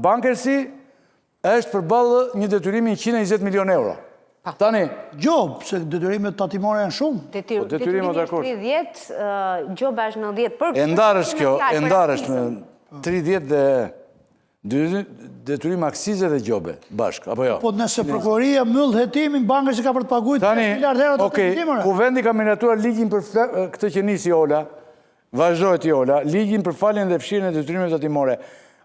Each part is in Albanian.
bankersi është përballë një detyrimi 120 milion euro. Tani, Gjobë, se detyrimet tatimore janë shumë. detyrimi është 30, gjoba është 90. e ndarësh kjo, e ndarësh me 30 dhe detyrim aksize dhe gjobe, bashkë, apo jo? Po nëse prokuroria myll hetimin, bankës që ka për të paguajtur 5 miliardë euro të detyrimore. Ku vendi ka miratuar ligjin për këtë që nisi Ola, vazhdojt i Ola, ligjin për faljen dhe fshirjen e detyrimeve tatimore.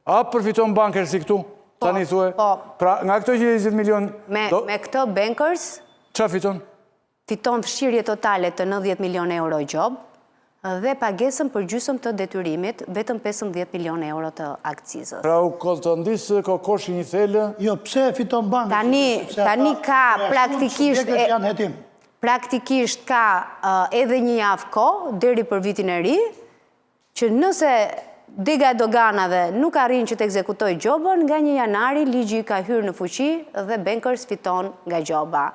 A përfiton bankersi këtu? Tani thue? Pra, nga këto 120 milion... Me këto bankers... Qa fiton? Fiton fshirje totale të 90 milion euro gjobë dhe pagesën për gjysëm të detyrimit vetëm 15 milion euro të akcizës. Pra u të ndisë kokoshi një thellë... Jo, pse fiton bankës? Tani ka praktikisht... Praktikisht ka edhe një javë kohë, deri për vitin e ri, që nëse diga e doganave nuk arrin që të ekzekutoj gjobën, nga 1 janari ligji ka hyrë në fuqi dhe bankers fiton nga gjoba.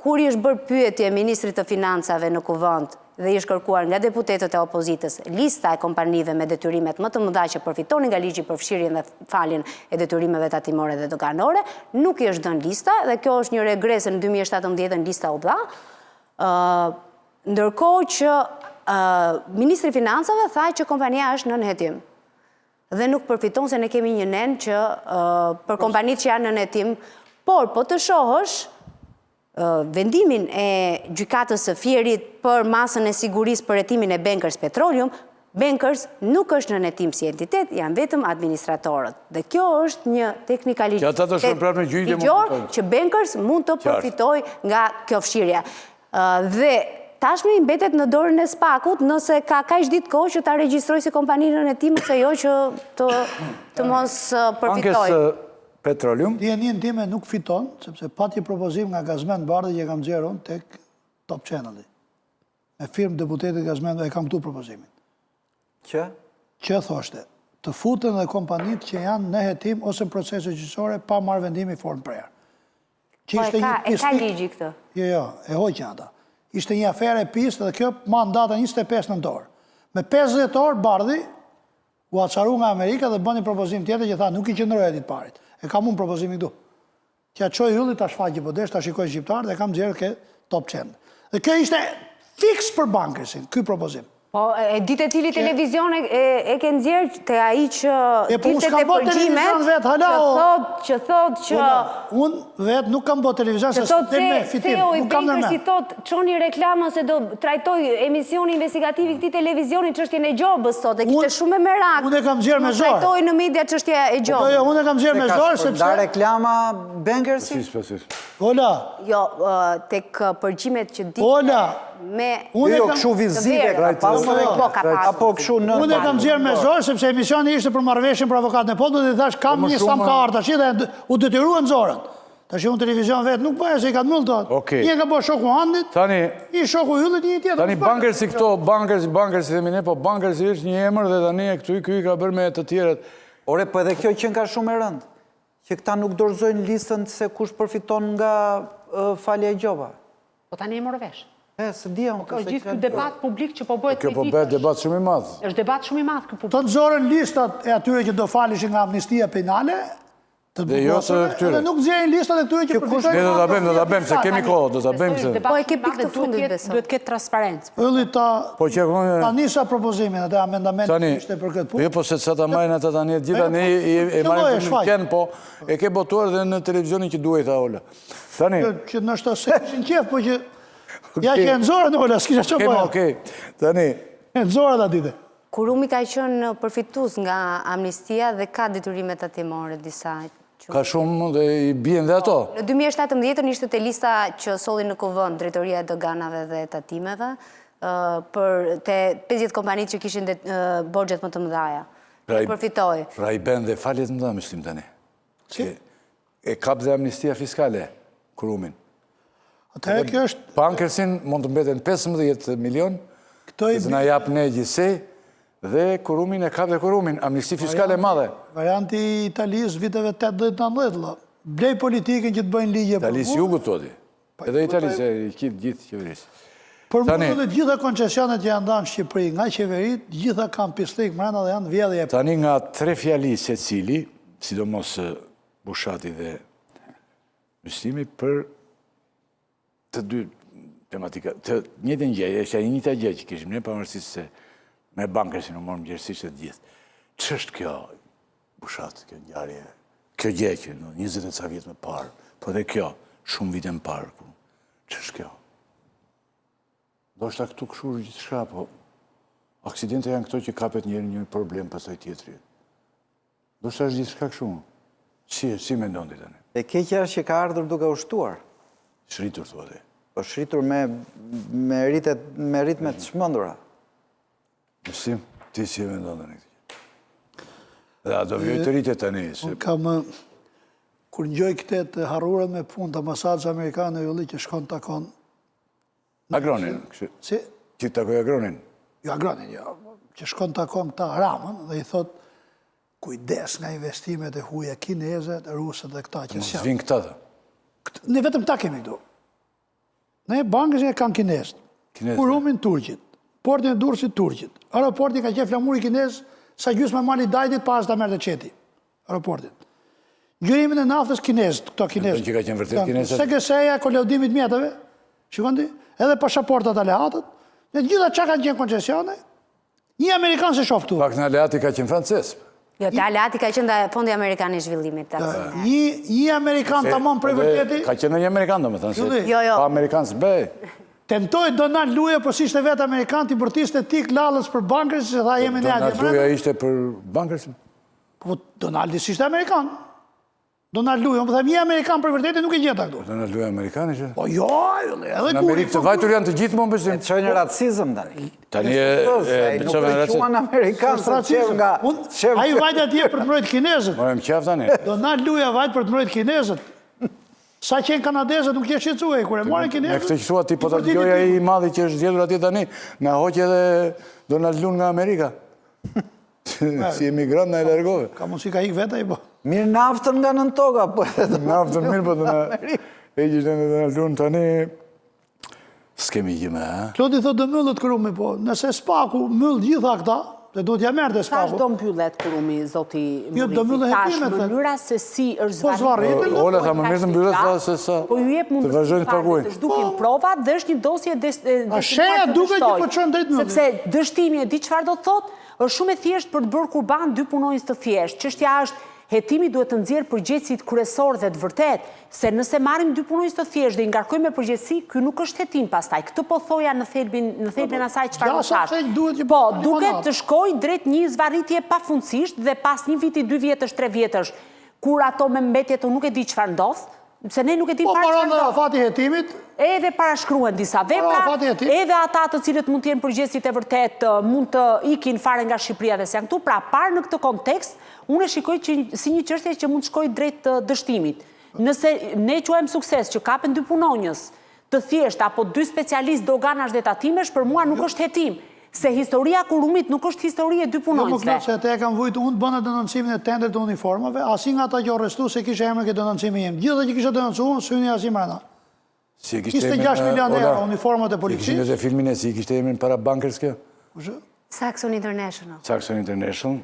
Kur i është bërë pyetje Ministrit të Financave në kuvend dhe i është kërkuar nga deputetët e opozitës lista e kompanive me detyrimet më të mëdha që përfitonin nga ligji për fshirjen dhe faljen e detyrimeve tatimore dhe doganore, nuk i është dhënë lista dhe kjo është një regres në 2017 lista u dha, ndërkohë që Ministri Financave tha që kompania është në nënhetim dhe nuk përfiton se ne kemi një nen që për kompanit që janë në nënhetim, por po të shohësh vendimin e gjykatës së Fierit për masën e sigurisë për hetimin e Bankers Petroleum, Bankers nuk është në nënhetim si entitet, janë vetëm administratorët. Dhe kjo është një teknikalitet ligjor që Bankers mund të përfitoj nga kjo fshirje. Dhe tashmë i mbetet në dorën e Spakut nëse ka kaq ditë kohë që ta regjistroj si kompani në nënhetim ose jo që të mos përfitoj. Bankers Petroleum. DNI-n time nuk fiton, sepse pati propozim nga Gazmend Bardhi që kam nxjerrë unë tek Top Channel. Me firmë deputetit Gazmend e kam këtu propozimin. Që thoshte, të futen dhe kompanit që janë në hetim ose në procese gjyqësore pa marrë vendimi formë prerë. E ka ligji këtë? Jo, e hoqja ata. Ishte një afere e pistë dhe kjo mandata 25 nëntor. Me 50 orë Bardhi u açaru nga Amerika dhe bën një propozim tjetër që tha nuk i qëndroj ditë parit. E kam unë propozimin këtu. Tja qoj hylli, ta shfaqi po desh, ta shikoj shqiptar dhe kam zjerë ke Top Channel. Dhe kjo ishte fix për bankersin, ky propozim. Po, e ditë e cili televizion e ke nxjerrë të ai që ditë e përgjimet, që thot që... Unë vetë nuk kam bërë televizion, se së të me fitim, nuk kam nërmen. Si thot, qoni reklamën se do trajtoj emisioni investigativi këti televizioni çështjen e gjobës, thot, e kishte shumë e merak. Unë e kam zjerë me zorë. Trajtoj në media çështja e gjobës. Unë e kam zjerë me zorë, sepse... Da reklama bankersi? Ola. Jo, tek përgjimet që ditë... Ola. Jo, këshu vizive ka pasur. Apo këshu në... Unë e kam zjerë me zorë, sepse emisioni ishte për marrëveshjen për avokatën e Podut dhe thash kam një sam ka arta që dhe u detyruan zorën. Ta që unë televizion vetë nuk bëhe se i ka të mëllë të. Një ka bërë shoku Handit, i shoku Hyllit, një tjetër. Tani bankersi këto, bankersi dhe mine, po bankersi është një emër dhe tani e këtu i ka bërë me të tjeret. Ore, po edhe kjo që nga shumë e rëndë, që këta nuk dorëzojnë listën se kush përfiton nga falja e gjoba. Po tani e morë vesh. Se dhja unë. Ka gjithë këtë debat publik që po bëhet kjo po bëhet debat shumë i madh. Është debat shumë i madh këtu. Të nxorën listat e atyre që do falishin nga amnistia penale, dhe jo të këtyre. Dhe nuk nxjerrin listat e këtyre që përfitojnë. Ne do ta bëjmë se kemi kohë, do ta bëjmë se. Po e ke pikë të fundit besoj. Duhet ketë transparencë. Ylli ta nisa propozimin atë amendament ishte për këtë punë. Jo, po se sa ta marrin ata tani të gjitha ne e marrim në qen, po e ke botuar dhe në televizionin që duhet ta Ola. Tani që ndoshta se kishin qef, po që ja që e nëzorën, Ola, s'kisha që po. Okej, tani. E nëzorën da dite. Kurumi ka qenë përfitus nga amnistia dhe ka detyrimet tatimore disa. Ka shumë dhe i bien dhe ato. Në 2017 ishte të lista që solli në kuvend drejtoria e doganave dhe tatimeve për te 50 kompanit që kishin borxhet më të mëdhaja. Përfitoi. Pra i bën dhe faljet më të mësim tani. E kap dhe amnistia fiskale, Kurumin. Atëherë kjo është... Bankersin mund të mbeten 15 milion, që na jap ne gjithsej, dhe Kurumin e kap dhe Kurumin, amnisti fiskale madhe. Varianti Italis viteve 80-90, blej politikën që të bëjnë ligje për mu. Italis jugut toti, edhe Italis e i kip gjithë qeverisë. Për mu dhe gjitha koncesionet që janë danë Shqipëri nga qeverit, gjitha kanë pislik mrena dhe janë vjedhje. Tani nga 3 fjali se cili, sidomos Bushati dhe Myslimi për të dy tematika, të njëjtën gjë, është e njëjta gjë që kishim ne pavarësisht se me bankersin u morëm gjerësisht e të gjithë. Ç'është kjo Bushat, kjo ngjarje, kjo gjë që në 20 e ca vjet më parë, po dhe kjo shumë vite më parë. Ç'është kjo? Do shta këtu këshu gjithçka, po aksidente janë këto që kapet njëri një problem pastaj tjetri. Do shta është gjithçka këshu. Si mendon ti tani? E keqja është që ka ardhur duke u shtuar. Shritur thua ti. Po shritur me ritme të çmendura. Mësim, ti si e mendon tani këtë? Dhe ato vjoj të rritet tani. Unë kam, kur njoj këte të harurën me punë të ambasadës amerikane e ulli që shkon të akon. Agronin, Si? që të takoj Agronin. Jo agronin, jo. Që shkon të akon këta ramën dhe i thot, kujdes nga investimet e huja kinezet, rusët dhe këta që Mos s'janë. vinë këta dhe. Ne vetëm ta kemi këtu. Ne bankës e kanë kinezët. Kinezët. Kurumin Turqit. Portin e Durrësit Turqit. Aeroporti ka qef flamuri kinez sa gjysmë e mali dajtit pas ta merrte qeti. Aeroportin. Ngjyrimin e naftës kinezët, këto kinezët. që ka qenë vërtet kinezët? SGS-ja, kolaudimit mjetëve. Shikoni, edhe pasaportat aleatët. Ne gjitha çka kanë qenë koncesione. Një amerikan se shoh këtu. Pak në aleati ka qenë francez. Jo, të aleati ka qenë dhe Fondi Amerikan i Zhvillimit. Një amerikan tamam prej vërteti. Ka qenë një amerikan, do me thënë. Qëlli. Jo, jo. Pa amerikan së bëj. Tentoi Donald Luja, po si ishte vetë amerikan, ti bërtiste tik lallës për bankës, se tha jemi ne Donald atje. Luja ishte për bankersin. Po Donaldi si ishte amerikan. Donald Luja, më them një amerikan për vërtetë nuk e gjeta këtu. Donald Luja amerikan ishte. Po jo, edhe Në kur Amerikë të vajtur janë të gjithë më besim. E çojnë racizëm tani. Tani Nuk e quan amerikan se qef nga... Ai vajt atje për të mbrojtë kinezët. Morëm qef tani. Donald Luja vajt për të mbrojtë kinezët. Sa qenë kanadezët nuk je shqetësuar, kur e morën Me kinezët. këtë që thua ti, po të dëgjoja i madhi që është zgjedhur atje tani, na hoqë edhe Donald Lun nga Amerika. Si emigrant na e largove. Ka mundsi ka ik vetë ai po. Mirë naftën nga nën toka, po edhe Naftën mirë, po të na e gjithë në Donald Lun tani, s'kemi gjime, ha? Klodi thotë do myllët kurumi, po nëse spaku myll gjitha këta, se duhet ja merrte Tash spaku. do mbyllet kurumi, zoti Jo, do mbyllet Tash hetimet, thë. mënyra se si është Po zvarritet, Ola tha më mirë të mbyllet tha se sa Po ju jep të mundësi vazhdojnë të fare paguajnë. të zhdukin provat dhe është një dosje sheja duket që po çon drejt myllit. Sepse dështimi e di çfarë do të thotë, është shumë e thjeshtë për të bërë kurban dy punonjës të thjeshtë. Çështja është hetimi duhet të nxjerrë përgjegjësit kryesor dhe të vërtet, se nëse marrim dy punonjës të thjeshtë dhe i ngarkojmë me përgjegjësi, ky nuk është hetim pastaj. Këtë po thoja në thelbin asaj çfarë Ja, do sa thash. pse duhet që Po, një duket mandat. të shkojë drejt një zvarritje pafundësisht dhe pas një viti, 2 vjetësh, 3 vjetësh, kur ato me mbetje të nuk e di çfarë ndodh, se ne nuk e dim Po fare paron çfarë ndodh. fati hetimit, Edhe parashkruhen disa vepra, fati e tij. edhe ata të cilët mund të jenë përgjegjësit e vërtet mund të ikin fare nga Shqipëria dhe se janë këtu. Pra, parë në këtë kontekst, unë e shikoj si një çështje që mund të shkojë drejt të dështimit. Nëse ne quajmë sukses që kapen dy punonjës të thjeshtë apo dy specialistë doganash dhe tatimesh, për mua nuk është hetim. Se historia kurumit nuk është histori e dy jo më punonjësve. klot se te e kam vujt unë bëna denoncimin e tender të uniformave, asi nga ata që arrestu se kishe emër këtë denoncimin jem. Gjithë që kishe denoncu unë, syni asi mrena. Si 26 milion euro uniformat e policisë. Kishte filmin e si kishte emrin para bankers kjo? Kushë? Saxon International. Saxon International.